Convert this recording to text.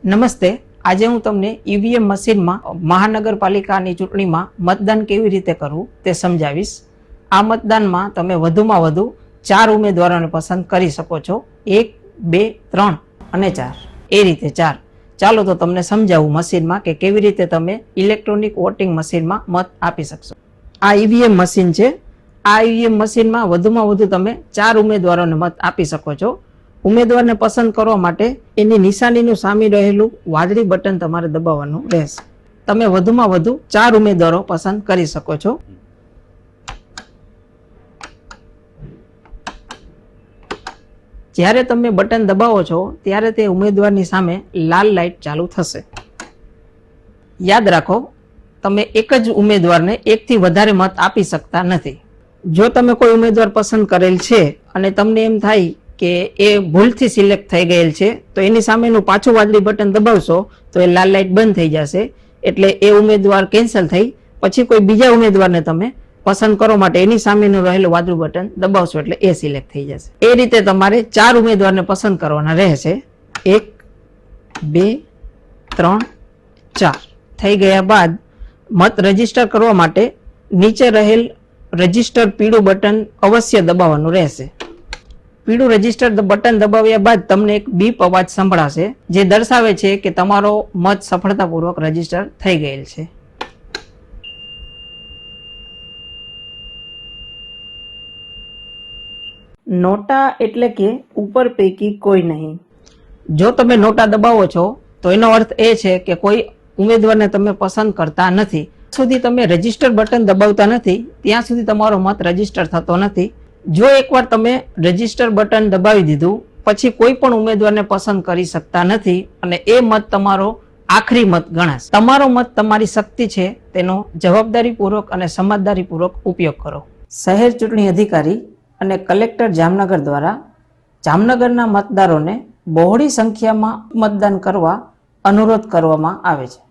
નમસ્તે, આજે હું તમને ઈવીએમ મશીનમાં મહાનગરપાલિકાની ચૂંટણીમાં મતદાન કેવી રીતે કરવું તે સમજાવીશ. આ મતદાનમાં તમે વધુમાં વધુ 4 ઉમેદવારોને પસંદ કરી શકો છો. 1, 2, 3 અને 4, એ રીતે 4. ચાલો તો તમને સમજાવું મશીનમાં કે કેવી રીતે તમે ઇલેક્ટ્રોનિક વોટિંગ મશીનમાં મત આપી શકશો. આ ઈવીએમ મશીન છે. આ ઈવીએમ મશીનમાં વધુમાં વધુ તમે 4 ઉમેદવારોને મત આપી શકો છો. ઉમેદવારને પસંદ કરવા માટે એની નિશાનીનું સામે રહેલું વાદળી બટન તમારે દબાવવાનું રહેશે. તમે વધુમાં વધુ 4 ઉમેદવારો પસંદ કરી શકો છો. જ્યારે તમે બટન દબાવો છો ત્યારે તે ઉમેદવારની સામે લાલ લાઇટ ચાલુ થશે. યાદ રાખો, તમે એક જ ઉમેદવારને એકથી વધારે મત આપી શકતા નથી. જો તમે કોઈ ઉમેદવાર પસંદ કરેલ છે અને તમને એમ થાય કે એ ભૂલથી સિલેક્ટ થઈ ગયેલ છે તો એની સામેનું પાછું વાદળી બટન દબાવશો તો એ લાલ લાઇટ બંધ થઈ જશે. એટલે એ ઉમેદવાર કેન્સલ થઈ પછી કોઈ બીજા ઉમેદવારને તમે પસંદ કરવા માટે એની સામેનું રહેલું વાદળું બટન દબાવશો એટલે એ સિલેક્ટ થઈ જશે. એ રીતે તમારે 4 ઉમેદવારને પસંદ કરવાના રહેશે. 1, 2, 3, 4 થઈ ગયા બાદ મત રજીસ્ટર કરવા માટે નીચે રહેલ રજીસ્ટર પીળું બટન અવશ્ય દબાવવાનું રહેશે. પીળું રજીસ્ટર બટન દબાવ્યા બાદ તમને એક બીપ અવાજ સંભળાશે જે દર્શાવે છે કે તમારો મત સફળતાપૂર્વક રજીસ્ટર થઈ ગયેલ છે. નોટા એટલે કે ઉપર પૈકી કોઈ નહીં. જો તમે નોટા દબાવો છો તો એનો અર્થ એ છે કે કોઈ ઉમેદવારને તમે પસંદ કરતા નથી. સુધી તમે રજીસ્ટર બટન દબાવતા નથી ત્યાં સુધી તમારો મત રજીસ્ટર થતો નથી. જો એકવાર તમે રજીસ્ટર બટન દબાવી દીધું પછી કોઈ પણ ઉમેદવારને પસંદ કરી શકતા નથી અને એ મત તમારો આખરી મત ગણાશે. તમારો મત તમારી શક્તિ છે, તેનો જવાબદારીપૂર્વક અને સમજદારીપૂર્વક ઉપયોગ કરો. શહેર ચૂંટણી અધિકારી અને કલેક્ટર જામનગર દ્વારા જામનગરના મતદારોને બહોળી સંખ્યામાં મતદાન કરવા અનુરોધ કરવામાં આવે છે.